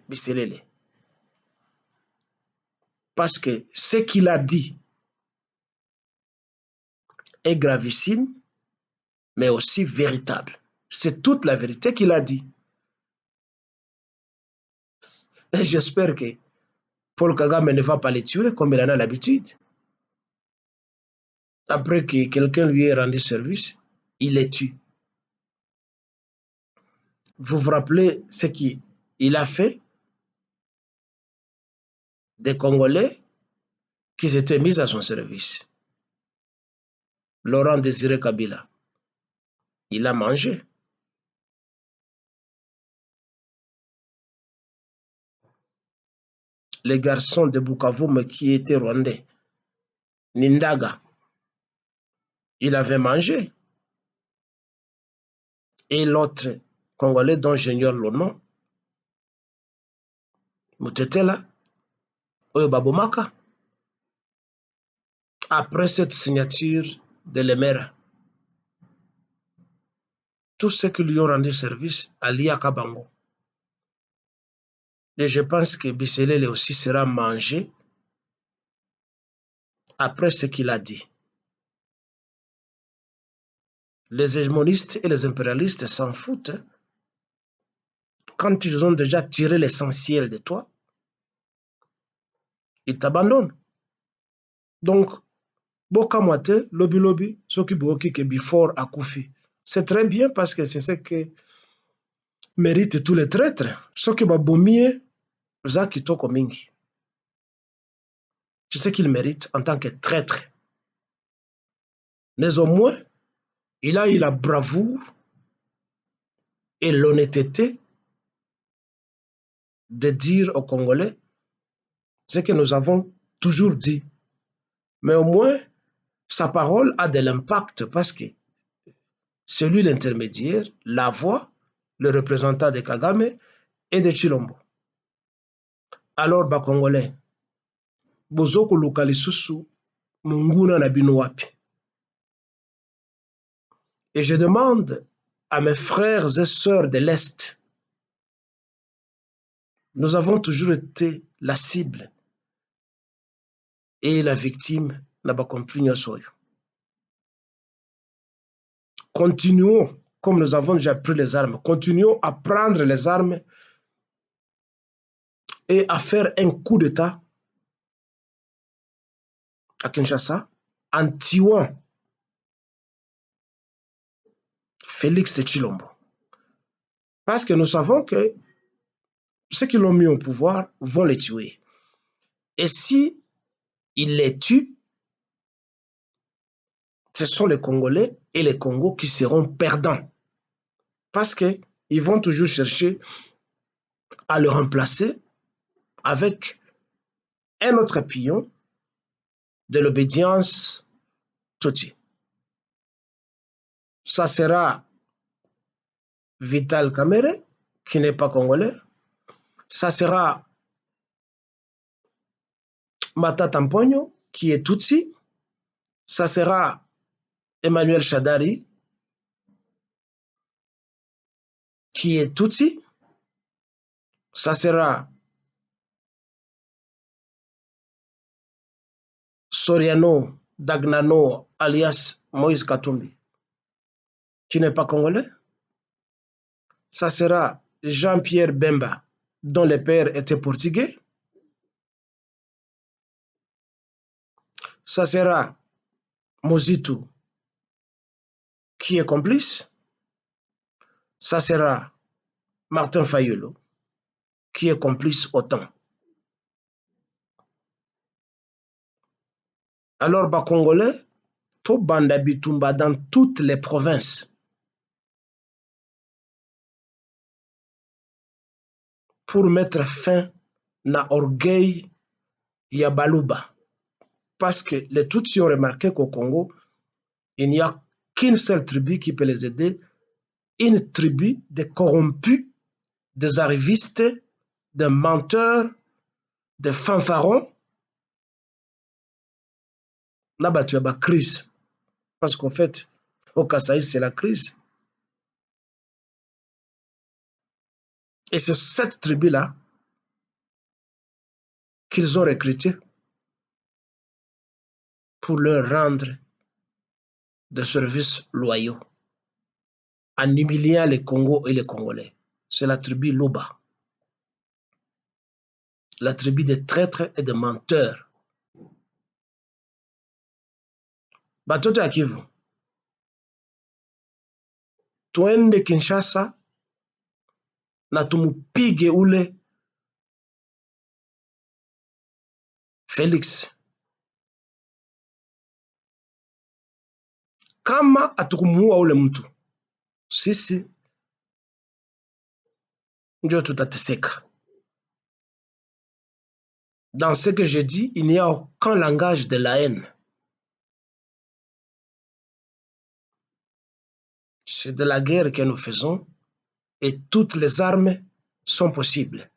Biselele. Parce que ce qu'il a dit est gravissime, mais aussi véritable. C'est toute la vérité qu'il a dit. Et j'espère que Paul Kagame ne va pas les tuer comme il en a l'habitude. Après que quelqu'un lui ait rendu service, il les tue. Vous vous rappelez ce qu'il a fait des Congolais qui s'étaient mis à son service. Laurent Désiré Kabila, il a mangé. Les garçons de Bukavu qui étaient rwandais, Nindaga, il avait mangé. Et l'autre Congolais dont j'ignore le nom, Mutetela, Oyobabomaka. Après cette signature de l'Emera, tous ceux qui lui ont rendu service à Lia Kabango. Et je pense que Biselele aussi sera mangé après ce qu'il a dit. Les hégémonistes et les impérialistes s'en foutent. Quand ils ont déjà tiré l'essentiel de toi, ils t'abandonnent. Donc, Bokamwate, Lobby Lobby, Sokiboki ke before Akufi. C'est très bien parce que c'est ce que méritent tous les traîtres. Sokibabomie, Zakitoko Mingi. C'est ce qu'il mérite en tant que traître. Mais au moins, il a eu la bravoure et l'honnêteté de dire aux Congolais ce que nous avons toujours dit. Mais au moins, sa parole a de l'impact parce que c'est lui l'intermédiaire, la voix, le représentant de Kagame et de Chilombo. Alors, Congolais, bozoko lukalisusu munguna na bino wapi. Et je demande à mes frères et sœurs de l'Est, nous avons toujours été la cible et la victime n'a pas compris Nyosoyo. Continuons, comme nous avons déjà pris les armes, continuons à prendre les armes et à faire un coup d'État à Kinshasa en tuant Félix Tshilombo. Parce que nous savons que ceux qui l'ont mis au pouvoir vont les tuer. Et si ils les tuent, ce sont les Congolais et les Congos qui seront perdants. Parce qu'ils vont toujours chercher à le remplacer avec un autre pion de l'obédience Tutsi. Ça sera Vital Kamerhe, qui n'est pas congolais. Ça sera Matata Mponyo, qui est Tutsi. Ça sera Emmanuel Shadari, qui est Tutsi. Ça sera Soriano Dagnano, alias Moïse Katumbi, qui n'est pas congolais. Ça sera Jean-Pierre Bemba, dont le père était portugais. Ça sera Mozitu, qui est complice. Ça sera Martin Fayulu, qui est complice autant. Alors, Congolais, tout banda bitumba dans toutes les provinces. Pour mettre fin à orgueil Yabaluba. Parce que les Tutsis ont remarqué qu'au Congo, il n'y a qu'une seule tribu qui peut les aider, une tribu de corrompus, des arrivistes, des menteurs, des fanfarons. Là-bas, tu as la crise. Parce qu'en fait, au Kasaï, c'est la crise. Et c'est cette tribu-là qu'ils ont recrutés pour leur rendre des services loyaux, en humiliant les Congos et les Congolais. C'est la tribu Loba, la tribu des traîtres et des menteurs. Batoto ya Kivu, twende Kinshasa na tumupige ule Felix. Kama atukumuua ule mtu, sisi ndio tutateseka. Dans ce que je dis, il n'y a aucun langage de la haine. C'est de la guerre que nous faisons et toutes les armes sont possibles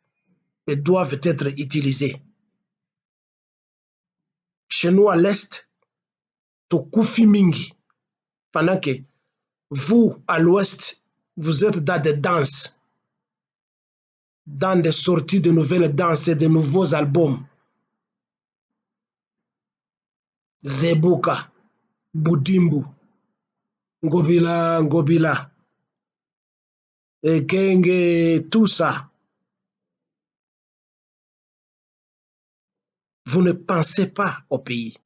et doivent être utilisées. Chez nous à l'Est, Tokufi Mingi, pendant que vous, à l'Ouest, vous êtes dans des danses, dans des sorties de nouvelles danses et de nouveaux albums. Zebuka, Budimbu, Ngobila, Ngobila, Ekenge, tout ça. Vous ne pensez pas au pays,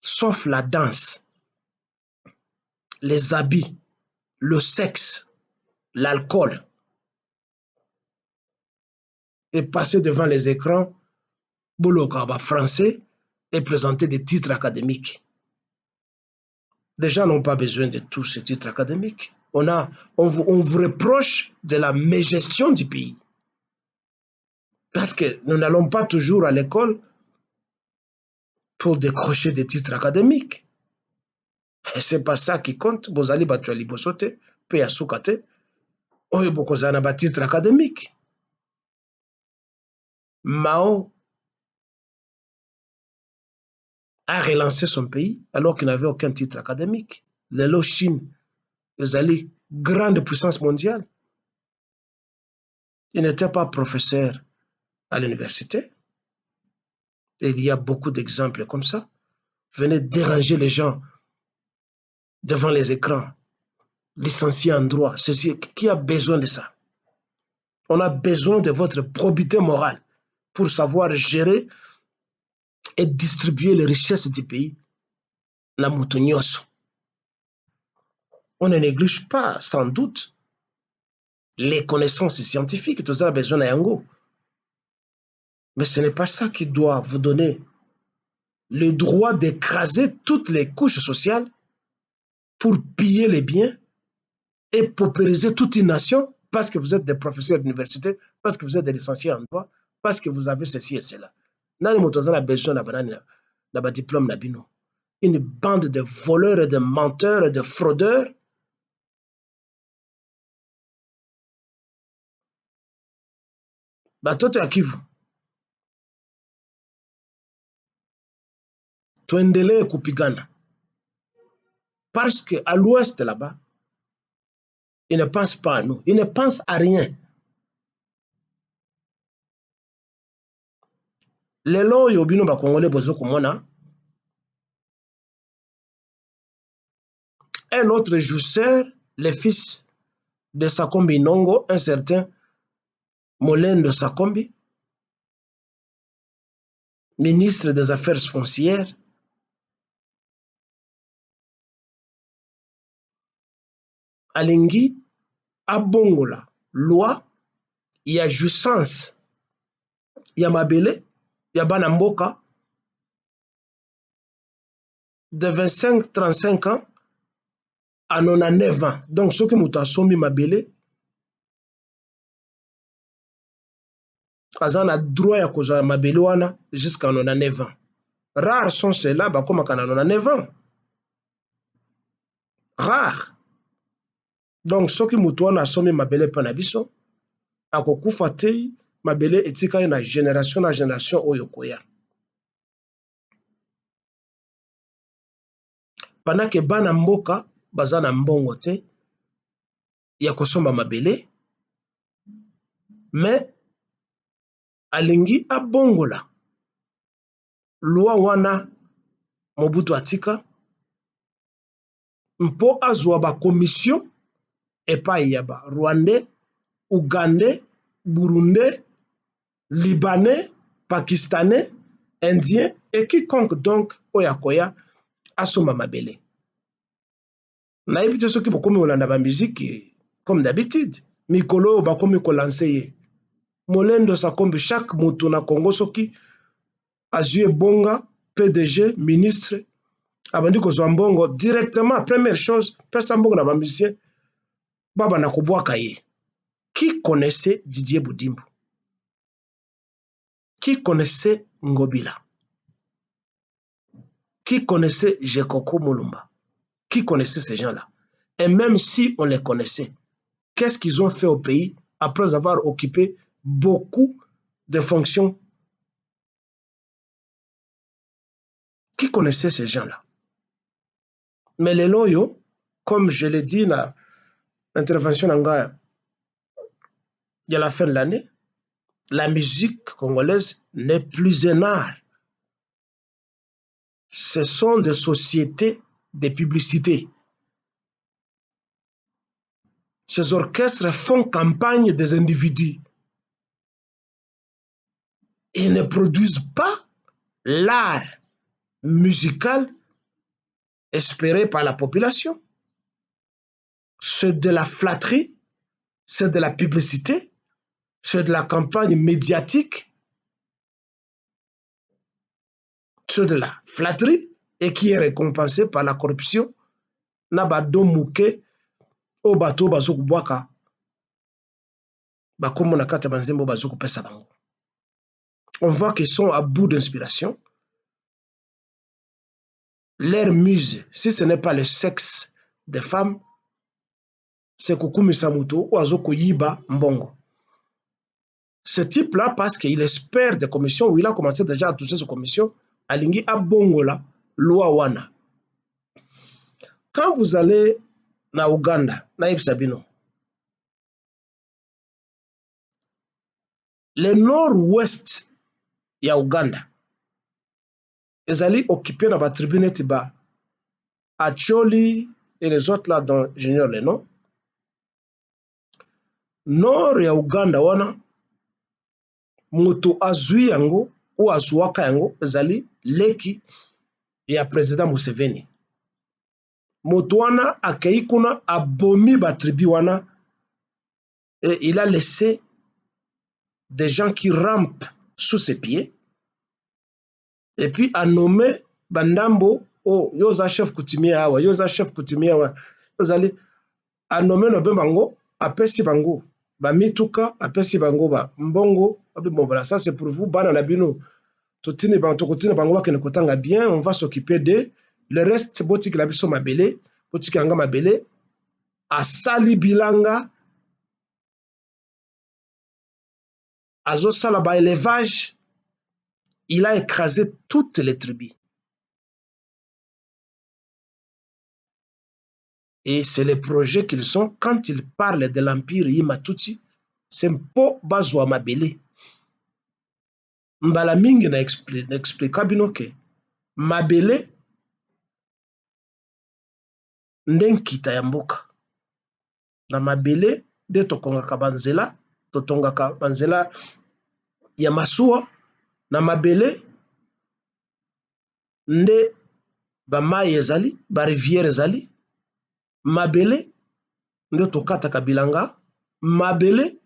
sauf la danse, les habits, le sexe, l'alcool. Et passer devant les écrans, Boulokaba français, et présenter des titres académiques. Les gens n'ont pas besoin de tous ces titres académiques. On vous reproche de la mégestion du pays. Parce que nous n'allons pas toujours à l'école pour décrocher des titres académiques. Et c'est pas ça qui compte. Bozali batuali bosote, pe asukate, oyo bokozana ba titre académique. Mao a relancé son pays alors qu'il n'avait aucun titre académique. Lelo Chine, ezali grande puissance mondiale. Il n'était pas professeur à l'université. Et il y a beaucoup d'exemples comme ça. Venez déranger les gens devant les écrans, licenciés en droit. Qui a besoin de ça? On a besoin de votre probité morale pour savoir gérer et distribuer les richesses du pays. On ne néglige pas, sans doute, les connaissances scientifiques. Tout ça a besoin d'un yango. Mais ce n'est pas ça qui doit vous donner le droit d'écraser toutes les couches sociales pour piller les biens et paupériser toute une nation parce que vous êtes des professeurs d'université, parce que vous êtes des licenciés en droit, parce que vous avez ceci et cela. Nani motoza na besoin na ba diplôme na bino. Une bande de voleurs et de menteurs et de fraudeurs. Batoto ya Kivu, tuendelee kupigana. Parce qu'à l'ouest là-bas, ils ne pensent pas à nous. Ils ne pensent à rien. Lelo yobino ba Congolais bozo komona. Un autre jouisseur, le fils de Sakombi Nongo, un certain Molendo Sakombi, ministre des Affaires foncières, alingi abongola loi ya jouissance ya mabele ya bana mboka de 25-35 ans à 99 ans. Donc ceux qui muta somi mabele azana droit ya kozala mabele wana jusqu'à 99 ans. Rares sont ceux-là bakomaka na 99 ans. Rares. Donc soki mutu wana asomi mabele mpe na biso akokufa te mabele etikali na génération oyo koya. Pendant que bana mboka baza na mbongo te ya kosomba mabele, mais alingi abongola loi wana Mobutu atika mpo azwa ba commission epai ya ba Rwandais, Ougandais, Burundais, Libanais, Pakistanais, Indiens et quiconque donc oyo akoya asomba mabele. Nayebi te soki bokomi kolanda ba musique comme d'habitude mikolo oyo bakomi kolanse ye molendo sakombi chaque moto na Congo soki azwi ebonga PDG ministre abandi kozwa mbongo directement première chose pesa mbongo na ba musicien baba na kobwaka ye. Qui connaissait Didier Boudimbo? Qui connaissait Ngobila? Qui connaissait Jekoko Mulumba? Qui connaissait ces gens-là? Et même si on les connaissait, qu'est-ce qu'ils ont fait au pays après avoir occupé beaucoup de fonctions? Qui connaissait ces gens-là? Mais les loyaux, comme je l'ai dit dans l'intervention d'Anga, il y a la fin de l'année, la musique congolaise n'est plus un art. Ce sont des sociétés de publicité. Ces orchestres font campagne des individus. Ils ne produisent pas l'art musical espéré par la population. C'est de la flatterie, c'est de la publicité, c'est de la campagne médiatique, c'est de la flatterie et qui est récompensée par la corruption. Nabado mouke o bato bazoku bwaka bakomo na kata banzembo bazoku pesa bango. On voit qu'ils sont à bout d'inspiration. Leur muse, si ce n'est pas le sexe des femmes, c'est Kukumisa Muto ou Azoko Yiba Mbongo. Ce type-là, parce qu'il espère des commissions, où il a commencé déjà à toucher ces commissions, Alingi Abongola, Loi Wana. Quand vous allez na Ouganda, Naïf Sabino, le nord-ouest ya Ouganda, ils allaient occuper dans la tribune Tiba, Acholi et les autres là dont j'ignore les noms. Nord ya Ouganda wana, moto azui yango ou azuaka yango ezali leki ya président Museveni. Moto wana akei kuna abomi ba tribu wana et il a laissé des gens qui rampent sous ses pieds et puis a nommé bandambo oh yoza chef coutumier awa yoza chef coutumier awa ezali a nommé no bango apesi bango ba mituka apesi bango ba mbongo bon voilà ça c'est pour vous bana na bino totine bango tokotine bango bakene kotanga bien on va s'occuper de le reste botiki la biso mabele botiki anga mabele asali bilanga azo sala ba élevage il a écrasé toutes les tribus et c'est les projets qu'ils sont quand ils parlent de l'empire Yimatuti c'est mpo bazwa mabele mbala mingi na explica bino ke mabele ndenkita ya mboka na mabele nde tokongaka banzela totongaka banzela ya masuwa na mabele nde bamai ezali barivière ezali mabele nde tokataka bilanga mabele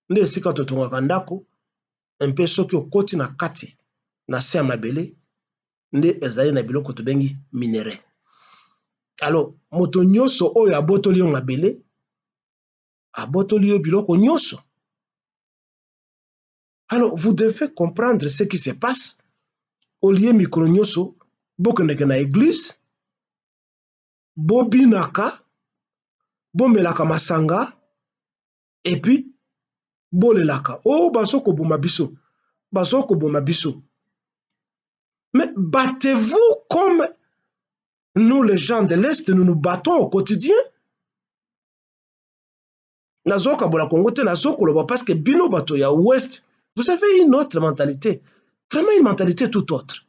nde esika totongaka ndako mpe soki okoti na kati na se ya mabele nde ezali na biloko tobengi minerai. Alors moto nyonso oyo abotoli yo mabele abotoli yo biloko nyonso. Alors vous devez comprendre ce qui se passe au lieu mikolo nyonso bokendeke na église bobinaka bomelaka masanga et puis bolelaka oh bazoko boma biso bazoko boma biso. Mais battez-vous comme nous les gens de l'Est nous nous battons au quotidien. Nazoka bola Congo te nazoko loba parce que bino bato ya Ouest vous avez une autre mentalité, vraiment une mentalité tout autre.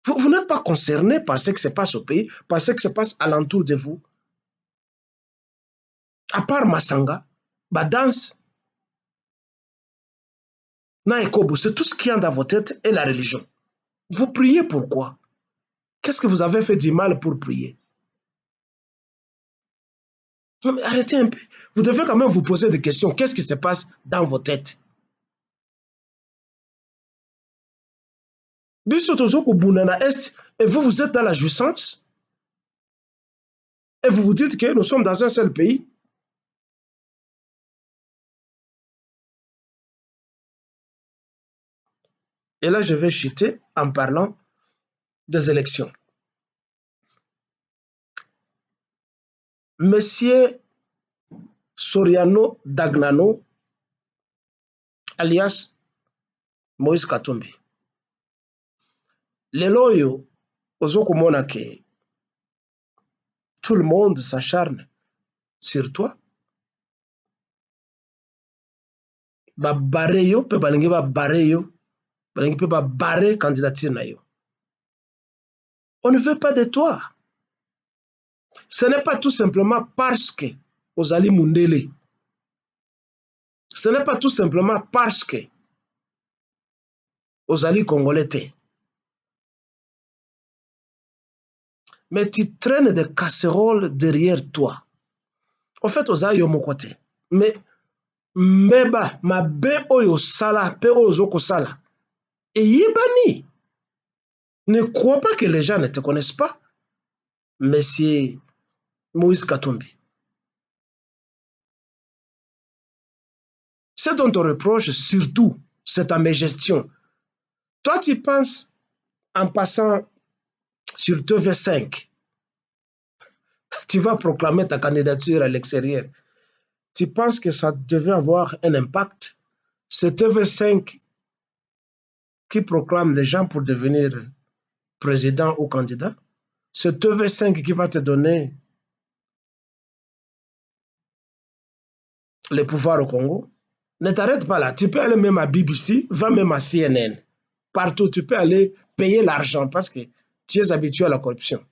Vous n'êtes pas concerné par ce qui se passe au pays, par ce qui se passe alentour de vous. À part Masanga, Badance, Naekobu, c'est tout ce qui est dans vos têtes et la religion. Vous priez pourquoi? Qu'est-ce que vous avez fait du mal pour prier? Non, mais arrêtez un peu. Vous devez quand même vous poser des questions. Qu'est-ce qui se passe dans vos têtes? Et vous, vous êtes dans la jouissance? Et vous vous dites que nous sommes dans un seul pays? Et là, je vais chuter en parlant des élections. Monsieur Soriano Dagnano, alias Moïse Katumbi. Lelo oyo ozokomona ke tout le monde s'acharne sur toi. Babare yo pe balingi babare yo, balingi pe babare candidature na yo. On ne veut pas de toi. Ce n'est pas tout simplement parce que ozali mundele. Ce n'est pas tout simplement parce que ozali congolais te. Mais tu traînes des casseroles derrière toi. En fait, ozali yo moko te. Mais mbeba mabe oyo sala pe oyo zoko sala. Et yebani. Ne crois pas que les gens ne te connaissent pas. Monsieur Moïse Katumbi. Ce dont on reproche surtout, c'est ta mégestion. Toi, tu penses, en passant sur TV5, tu vas proclamer ta candidature à l'extérieur. Tu penses que ça devait avoir un impact? C'est TV5 qui proclame des gens pour devenir président ou candidat. C'est TV5 qui va te donner le pouvoir au Congo. Ne t'arrête pas là. Tu peux aller même à BBC, va même à CNN. Partout, tu peux aller payer l'argent parce que tu es habitué à la corruption.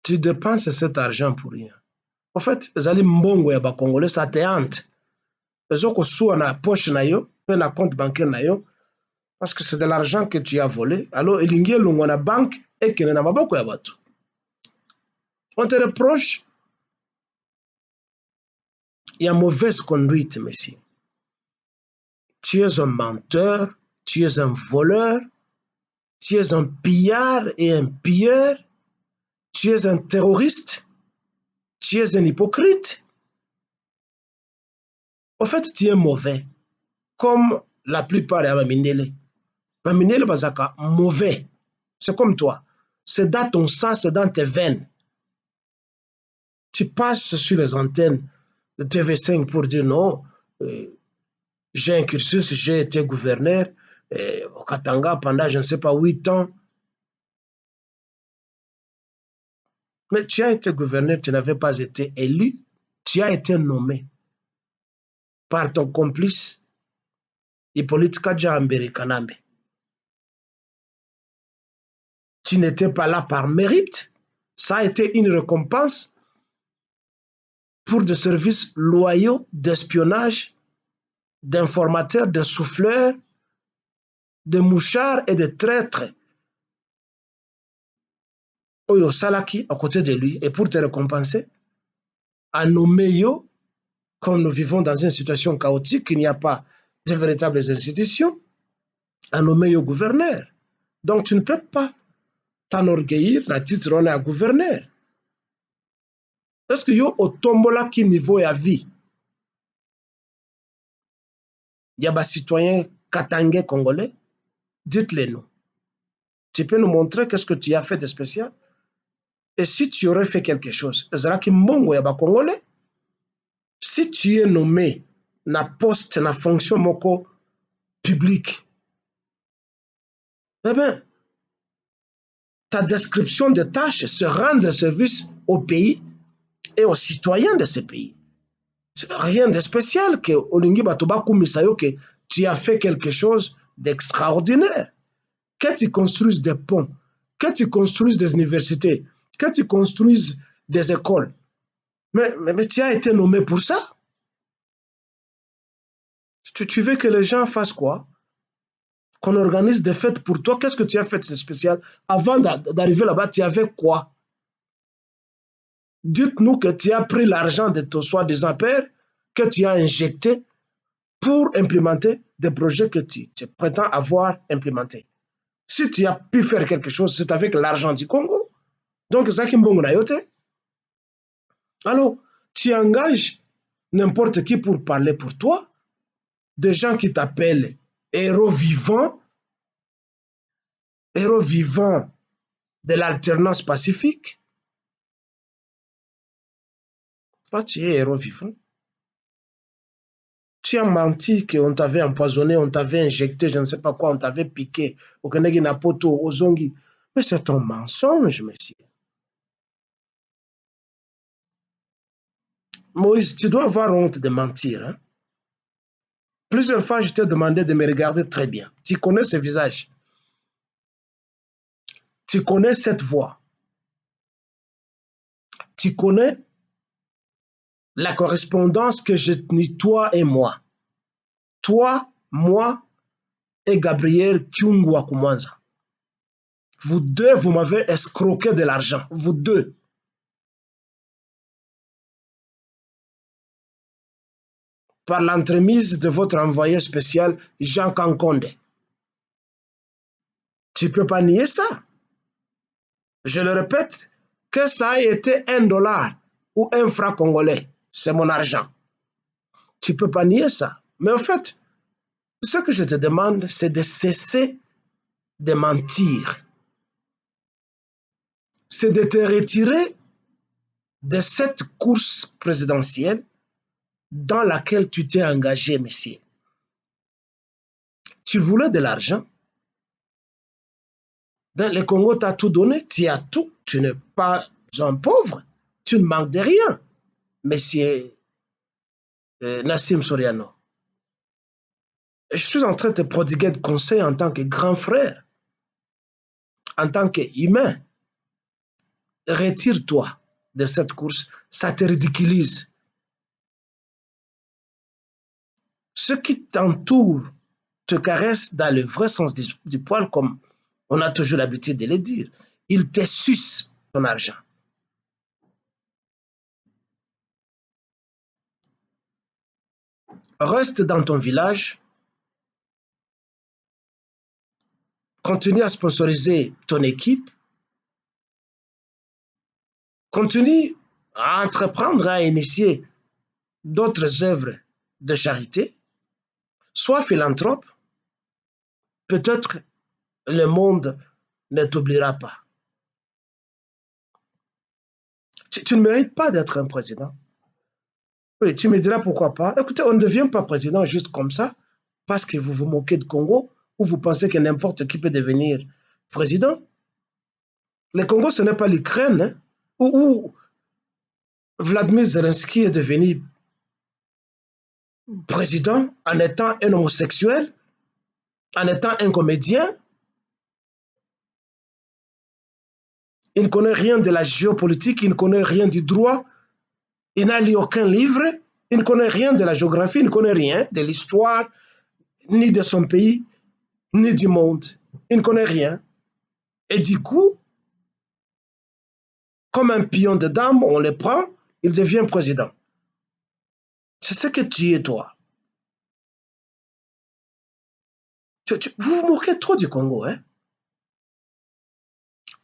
Tu dépenses cet argent pour rien. En fait, les mbongo ya ba Congolais, ça te hante. Les autres sous na poche na yo, na compte bancaire na yo, parce que c'est de l'argent que tu as volé. Alors, il y a na banque et qu'il n'a pas ya batu. On te reproche, il y a mauvaise conduite, monsieur. Tu es un menteur, tu es un voleur, tu es un pillard et un pilleur, tu es un terroriste, tu es un hypocrite. En fait, tu es mauvais, comme la plupart des Bamindele. Bamindele bazaka mauvais. C'est comme toi. C'est dans ton sang, c'est dans tes veines. Tu passes sur les antennes de TV5 pour dire non, j'ai un cursus, j'ai été gouverneur au Katanga pendant, je ne sais pas, 8 ans. Mais tu as été gouverneur, tu n'avais pas été élu, tu as été nommé par ton complice, Hippolyte Kadjamberi Kanambe. Tu n'étais pas là par mérite, ça a été une récompense pour des services loyaux d'espionnage, d'informateurs, de souffleurs, de mouchards et de traîtres. Oyo Salaki à côté de lui, et pour te récompenser, à nommer yo, comme nous vivons dans une situation chaotique, il n'y a pas de véritables institutions, à nommer yo gouverneur. Donc tu ne peux pas t'enorgueillir la titre on est à gouverneur. Est-ce que yo au tombola qui niveau ya vie? Il y a des citoyens katangais congolais, dites-le nous. Tu peux nous montrer qu'est-ce que tu as fait de spécial? Et si tu aurais fait quelque chose, congolais, si tu es nommé na poste, na fonction moko publique, eh bien, ta description de tâche, c'est rendre service au pays et aux citoyens de ce pays. Rien de spécial que Olingi Batoba Kumisayo que tu as fait quelque chose d'extraordinaire. Que tu construises des ponts, que tu construises des universités, que tu construises des écoles. Mais tu as été nommé pour ça. Tu veux que les gens fassent quoi? Qu'on organise des fêtes pour toi. Qu'est-ce que tu as fait de spécial? Avant d'arriver là-bas, tu avais quoi? Dites-nous que tu as pris l'argent de ton soi-disant père, que tu as injecté pour implémenter des projets que tu prétends avoir implémentés. Si tu as pu faire quelque chose, c'est avec l'argent du Congo. Donc, ça qui me alors, tu engages n'importe qui pour parler pour toi, des gens qui t'appellent héros vivants de l'alternance pacifique. Toi, tu es héros vivant. Tu as menti qu'on t'avait empoisonné, on t'avait injecté, je ne sais pas quoi, on t'avait piqué, au Kenegi Napoto, au Zongi. Mais c'est un mensonge, monsieur. Moïse, tu dois avoir honte de mentir. Hein? Plusieurs fois, je t'ai demandé de me regarder très bien. Tu connais ce visage. Tu connais cette voix. Tu connais la correspondance que j'ai tenue, toi et moi. Toi, moi et Gabriel Kyungwa Kumwanza. Vous deux, vous m'avez escroqué de l'argent. Vous deux. Par l'entremise de votre envoyé spécial, Jean Kankonde. Tu ne peux pas nier ça. Je le répète, que ça ait été $1 ou 1 franc congolais, c'est mon argent. Tu ne peux pas nier ça. Mais en fait, ce que je te demande, c'est de cesser de mentir. C'est de te retirer de cette course présidentielle dans laquelle tu t'es engagé, monsieur. Tu voulais de l'argent. Dans le Congo, tu as tout donné, tu as tout. Tu n'es pas un pauvre. Tu ne manques de rien, monsieur Nassim Soriano. Je suis en train de te prodiguer de conseils en tant que grand frère, en tant qu'humain. Retire-toi de cette course, ça te ridiculise. Ceux qui t'entourent te caressent dans le vrai sens du poil, comme on a toujours l'habitude de le dire. Ils te sucent ton argent. Reste dans ton village, continue à sponsoriser ton équipe, continue à entreprendre, à initier d'autres œuvres de charité, sois philanthrope, peut-être le monde ne t'oubliera pas. Tu ne mérites pas d'être un président. Oui, tu me diras pourquoi pas. Écoutez, on ne devient pas président juste comme ça, parce que vous vous moquez de Congo, ou vous pensez que n'importe qui peut devenir président. Le Congo, ce n'est pas l'Ukraine, hein, où Vladimir Zelensky est devenu président en étant un homosexuel, en étant un comédien. Il ne connaît rien de la géopolitique, il ne connaît rien du droit, il n'a lu aucun livre, il ne connaît rien de la géographie, il ne connaît rien de l'histoire, ni de son pays, ni du monde. Il ne connaît rien. Et du coup, comme un pion de dame, on le prend, il devient président. C'est ce que tu es, toi. Vous vous moquez trop du Congo, hein?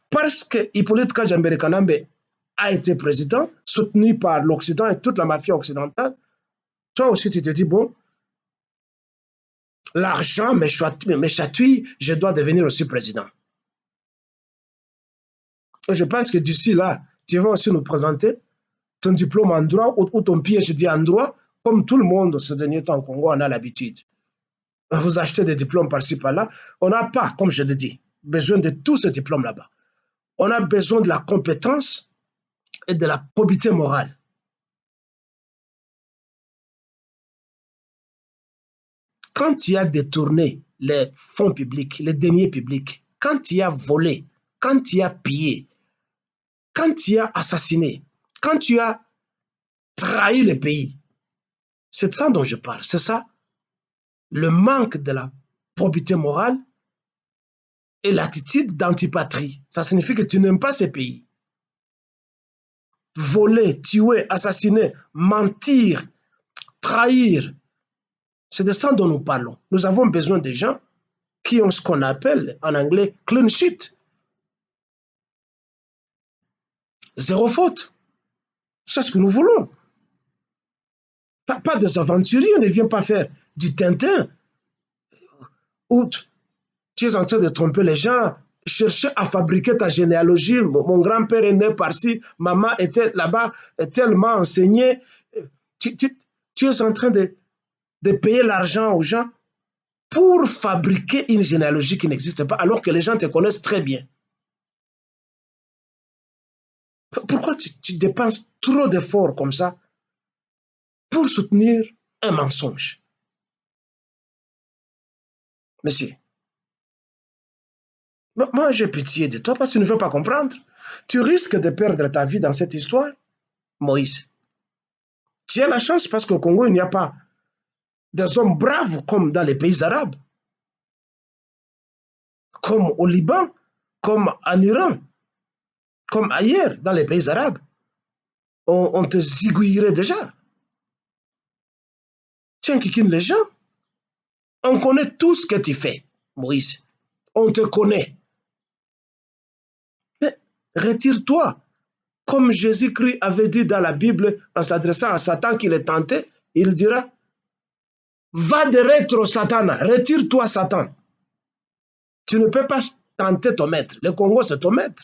Parce que Hippolyte Kajambere Kanambe a été président, soutenu par l'Occident et toute la mafia occidentale. Toi aussi, tu te dis, bon, l'argent me chatouille, je dois devenir aussi président. Et je pense que d'ici là, tu vas aussi nous présenter ton diplôme en droit ou ton PhD en droit, comme tout le monde ce dernier temps au Congo en a l'habitude. Vous achetez des diplômes par-ci, par-là. On n'a pas, comme je l'ai dit, besoin de tous ces diplômes là-bas. On a besoin de la compétence et de la probité morale. Quand tu as détourné les fonds publics, les deniers publics, quand tu as volé, quand tu as pillé, quand tu as assassiné, quand tu as trahi le pays, c'est de ça dont je parle. C'est ça, le manque de la probité morale et l'attitude d'antipatrie. Ça signifie que tu n'aimes pas ces pays. Voler, tuer, assassiner, mentir, trahir, c'est de ça dont nous parlons. Nous avons besoin de gens qui ont ce qu'on appelle en anglais clean sheet. Zéro faute. C'est ce que nous voulons. Pas des aventuriers, on ne vient pas faire du Tintin. Ou tu es en train de tromper les gens, chercher à fabriquer ta généalogie. Mon grand-père est né par-ci, maman était là-bas, tellement enseigné. Tu es en train de payer l'argent aux gens pour fabriquer une généalogie qui n'existe pas, alors que les gens te connaissent très bien. Pourquoi tu dépenses trop d'efforts comme ça pour soutenir un mensonge? Monsieur, moi j'ai pitié de toi parce que tu ne veux pas comprendre. Tu risques de perdre ta vie dans cette histoire, Moïse. Tu as la chance parce qu'au Congo, il n'y a pas des hommes braves comme dans les pays arabes, comme au Liban, comme en Iran, comme ailleurs dans les pays arabes. On te zigouillerait déjà. Tu inquiètes les gens. On connaît tout ce que tu fais, Moïse. On te connaît. Mais retire-toi. Comme Jésus-Christ avait dit dans la Bible en s'adressant à Satan qu'il est tenté, il dira, va de rétro, Satan, retire-toi, Satan. Tu ne peux pas tenter ton maître. Le Congo, c'est ton maître.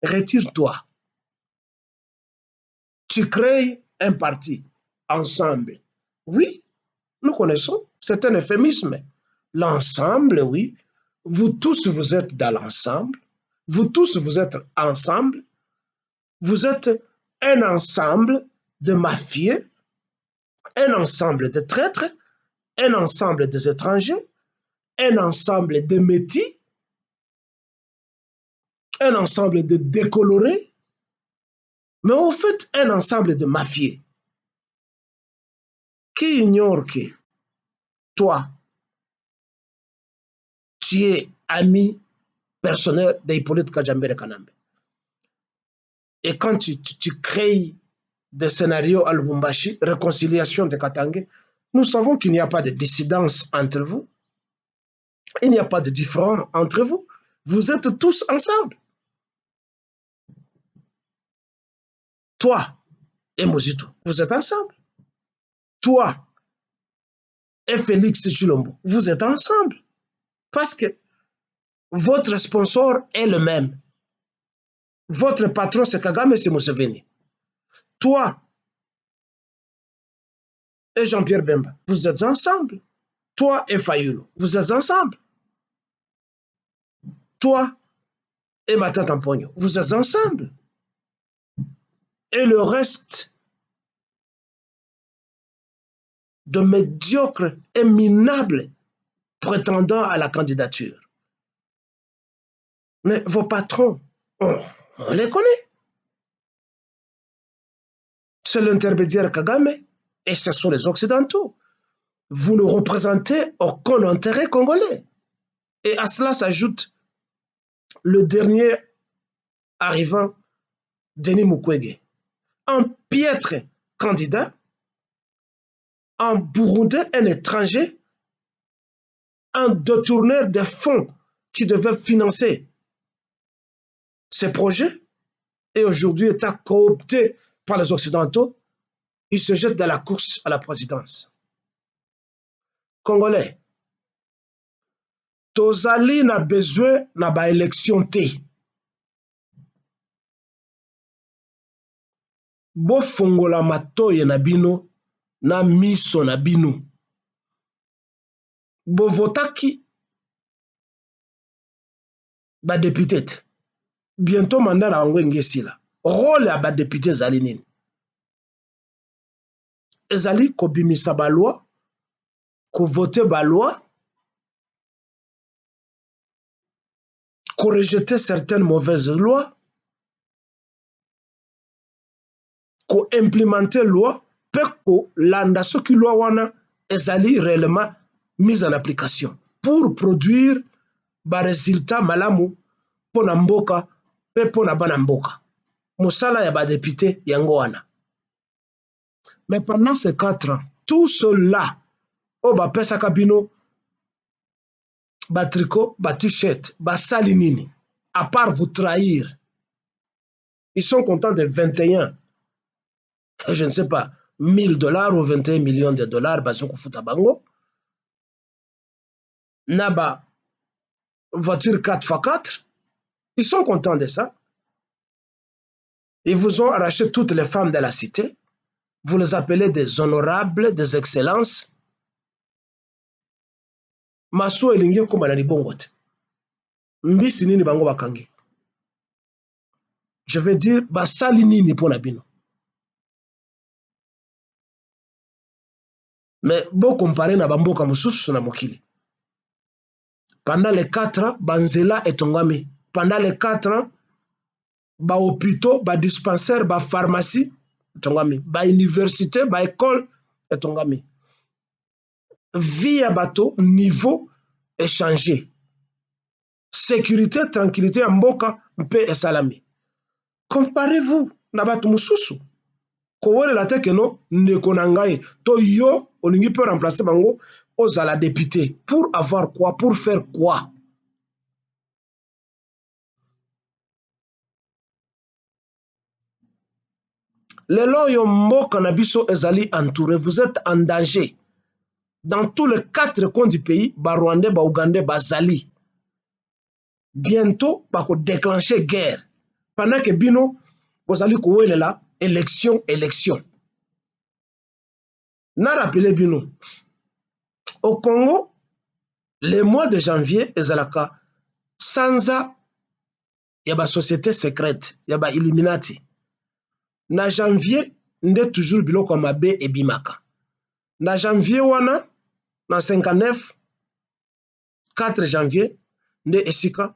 Retire-toi. Tu crées un parti ensemble. Oui, nous connaissons, c'est un euphémisme. L'ensemble, oui. Vous tous, vous êtes dans l'ensemble. Vous tous, vous êtes ensemble. Vous êtes un ensemble de mafieux, un ensemble de traîtres, un ensemble des étrangers, un ensemble de métis, un ensemble de décolorés, mais au fait, un ensemble de mafieux qui ignorent que toi, tu es ami personnel d'Hippolyte Kajambere Kanambe. Et quand tu crées des scénarios à Lubumbashi, réconciliation de Katangé, nous savons qu'il n'y a pas de dissidence entre vous. Il n'y a pas de différence entre vous. Vous êtes tous ensemble. Toi et Mozito, vous êtes ensemble. Toi et Félix Chilombo, vous êtes ensemble. Parce que votre sponsor est le même. Votre patron, c'est Kagame, c'est Museveni. Toi et Jean-Pierre Bemba, vous êtes ensemble. Toi et Fayulu, vous êtes ensemble. Toi et Matata Mpogno, vous êtes ensemble. Et le reste de médiocres et minables prétendant à la candidature. Mais vos patrons, on les connaît. C'est l'intermédiaire Kagame et ce sont les Occidentaux. Vous ne représentez aucun intérêt congolais. Et à cela s'ajoute le dernier arrivant, Denis Mukwege, un piètre candidat, un Burundais, un étranger, un détourneur des fonds qui devait financer ces projets et aujourd'hui est coopté par les Occidentaux, il se jette dans la course à la présidence. Congolais, tozali na besoin na ba élection te. Bo fongola matoye na bino na miso na bino. Bo votaki ba député. Bientôt mandat na bango ngesila. Rôle ya ba député zali nini? Ezali kobimisa ba loi, ko voter ba loi qu'on rejetait certaines mauvaises lois, qu'on implémentait loi, peut que landa ce qui loi wana ezali réellement mise en application pour produire ba résultat malamu pour na mboka pe pour na bana mboka. Mosala ya ba député yango wana. Mais pendant ces 4 ans, tout cela, oh ba pesa kabino, ba tricot, ba t-shirt, ba salinini, à part vous trahir, ils sont contents de 21, je ne sais pas, $1000 ou 21 millions de dollars, bazoko futa bango. Naba, voiture 4x4, ils sont contents de ça. Ils vous ont arraché toutes les femmes de la cité. Vous les appelez des honorables, des excellences. Maso elingi komba na libongo te. Mbisi nini bango bakangi. Je veux dire, basali nini pona bino. Mais bon comparé na bamboka mosusu na mokili. Pendant les 4 ans, banzela etongami. Pendant les 4 ans, ba hôpitaux, ba dispensaires, ba pharmacie etongami. Ba université, ba école etongami. Vie à bateau, niveau est changé. Sécurité, tranquillité, mboka, mpe et salami. Comparez-vous na bato mususu. Kowele la teke no, ndeko na ngai, to yo, olingi peut remplacer bango, ozala député. Pour avoir quoi? Pour faire quoi? Lelo yo mboka na biso ezali entouré. Vous êtes en danger. Dans tous les 4 coins du pays, ba Rwandais, ba Ougandais, ba Zali. Bientôt, ba ko déclencher guerre. Pendant que bino, vous allez kowele la, élection. Na rappelé bino. Au Congo, le mois de janvier, ezalaka, sanza, yaba société secrète, yaba Illuminati. Na janvier, nde toujours biloko mabe et bimaka. Na janvier wana, na 59, 4 janvier, nde esika,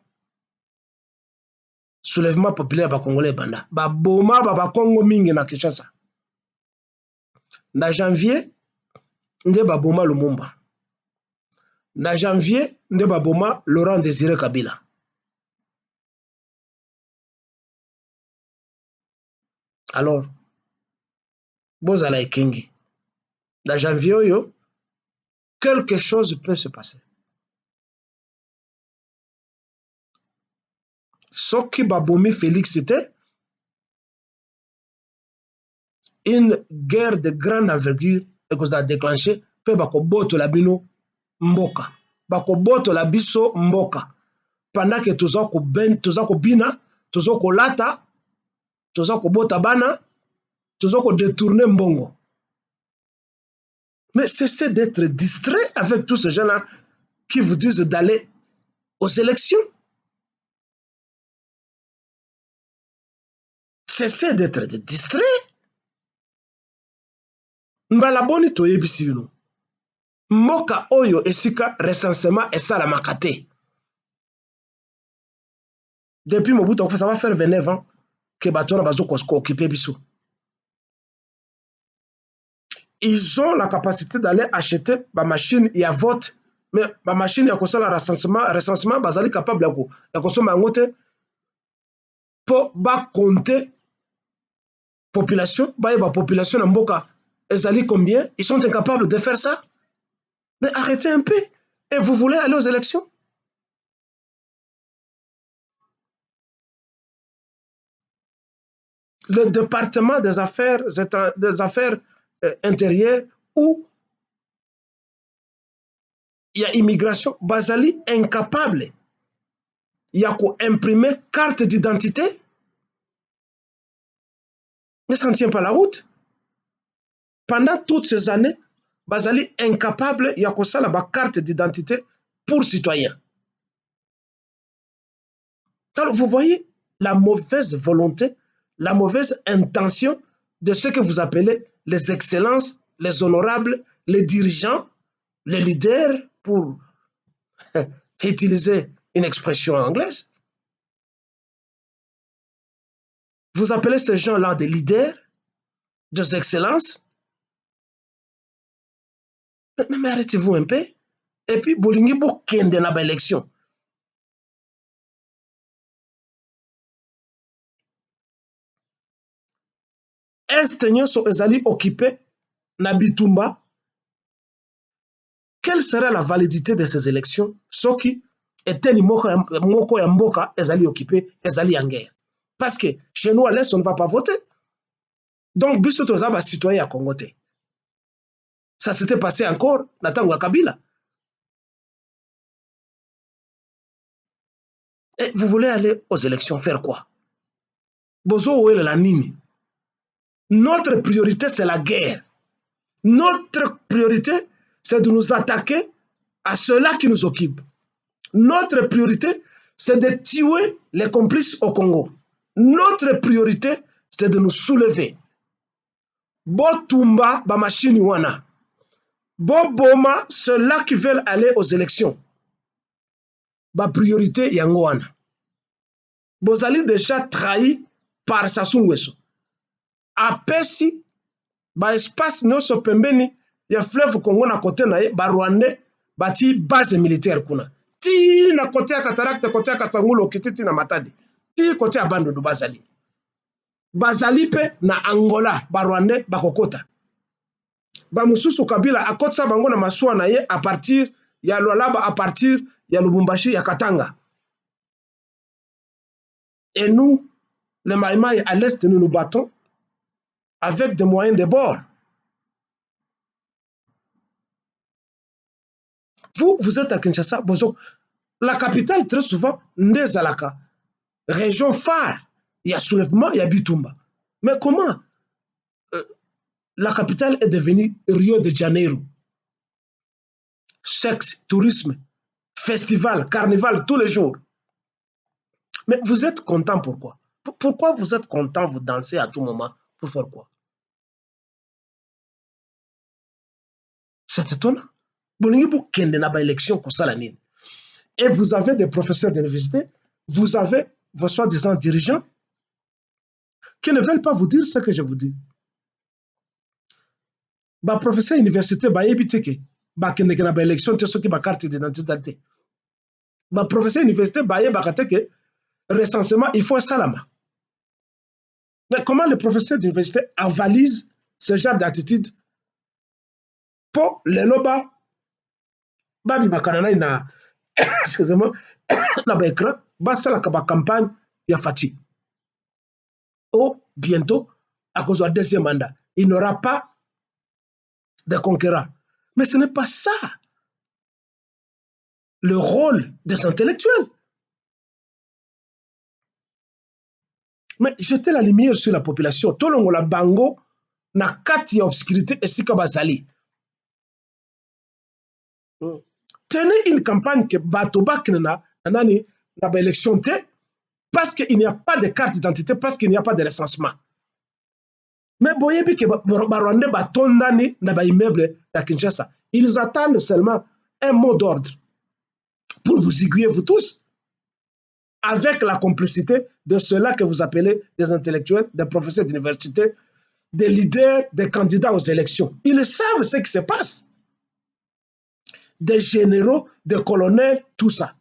soulèvement populaire ba Congolais banda. Ba boma ba Congo mingi na Kinshasa. Na janvier, nde ba boma Lumumba. Na janvier, nde ba boma Laurent Désiré Kabila. Alors, bozala ekengi. Na janvier oyo, quelque chose peut se passer. Soki babomi Félix c'était une guerre de grande envergure et que ça a déclenché pe bako boto la bino mboka. Bako boto la biso mboka. Pendant que toza ko bina, toza ko lata, toza ko bota bana, toza ko détourner mbongo. Mais cessez d'être distrait avec tous ces gens-là qui vous disent d'aller aux élections. Cessez d'être distrait. Mbala boni toyebisi bino. Mboka oyo esika recensement esalamaka te. Depuis Mobutu, ça va faire 29 ans que Batona Bazoko occupé biso. Ils ont la capacité d'aller acheter ma machine et à vote, mais ma machine ya kosala recensement bazali capable ya kosoma ngote pour ba compter population, ba population na mboka ezali combien, ils sont incapables de faire ça. Mais arrêtez un peu. Et vous voulez aller aux élections? Le département des affaires intérieures où il y a immigration, bazali incapable. Il y a qu'à imprimer carte d'identité. Mais ça ne tient pas la route. Pendant toutes ces années, bazali incapable, il y a qu'à ça la carte d'identité pour citoyens. Alors vous voyez la mauvaise volonté, la mauvaise intention de ce que vous appelez les excellences, les honorables, les dirigeants, les leaders, pour utiliser une expression anglaise. Vous appelez ces gens-là des leaders, des excellences. Mais arrêtez-vous un peu. Et puis, bolingi bo kende na ba élection. Est nyonso ezali occupé na bitumba. Quelle serait la validité de ces élections? Soki eteni moko ya mboka ezali occupé, ezali en guerre. Parce que chez nous à l'Est, on ne va pas voter. Donc, biso toza ba citoyen ya Congo te. Ça s'était passé encore na tango ya Kabila. Et vous voulez aller aux élections faire quoi? Bozo ouele la nini? Notre priorité, c'est la guerre. Notre priorité, c'est de nous attaquer à ceux-là qui nous occupent. Notre priorité, c'est de tuer les complices au Congo. Notre priorité, c'est de nous soulever. Botumba, Bamachini Wana. Boboma, ceux-là qui veulent aller aux élections. Ba priorité, Yangoana. Bozali déjà trahi par Sassou Nguesso. Apesi, ba espace nyonso pembeni ya fleuve Congo na côté na ye, ba Rwandais bati base militaire kuna. Ti na côté ya Katarakte, côté ya Kasangulo, kititi na Matadi. Ti côté ya Bandundu bazali. Bazali pe na Angola, ba Rwandais bakokota. Ba mususu Kabila akotsa bango na masuwa na ye à partir ya Lualaba, à partir ya Lubumbashi, ya Katanga. Et nous, les Maïmaï à l'Est, nous nous battons avec des moyens de bord. Vous êtes à Kinshasa, Bozo. La capitale, très souvent, Ndezalaka, région phare, il y a soulèvement, il y a Bitumba. Mais comment la capitale est devenue Rio de Janeiro? Sexe, tourisme, festival, carnaval, tous les jours. Mais vous êtes content pourquoi? Pourquoi vous êtes content, vous dansez à tout moment? Pour faire quoi? C'est étonnant. Et vous avez des professeurs d'université, vous avez vos soi-disant dirigeants qui ne veulent pas vous dire ce que je vous dis. Ba professeur université ba yebiteke ba kendeke na ba élection te soki ba carte d'identité. Ba professeur université ba yebakateke recensement il faut salama. Mais comment le professeur d'université avalise ce genre d'attitude pour les loba babi bakanana na excusez-moi na ba écran ba sala ka ba campagne ya Fati. Oh bientôt à cause du deuxième mandat, il n'aura pas de conquérants. Mais ce n'est pas ça le rôle des intellectuels. Mais jeter la lumière sur la population. Tout le monde la bango na kati ya obscurité et sika bazali. Tenez une campagne que batobak na nani na ba élection te parce qu'il n'y a pas de carte d'identité, parce qu'il n'y a pas de recensement. Mais boyebi ke ba Rwandais batondani na ba immeuble à Kinshasa. Ils attendent seulement un mot d'ordre pour vous aiguiller vous tous, avec la complicité de ceux-là que vous appelez des intellectuels, des professeurs d'université, des leaders, des candidats aux élections. Ils savent ce qui se passe. Des généraux, des colonels, tout ça.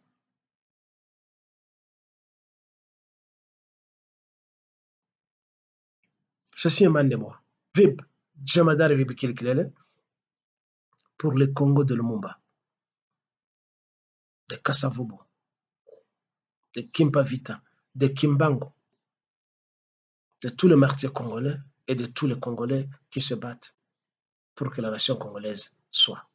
Ceci est man de moi. Vib, Jamadar Vib Kilkilele, pour le Congo de Lumumba, de Kasavubu, de Kimpavita, de Kimbango, de tous les martyrs congolais et de tous les Congolais qui se battent pour que la nation congolaise soit.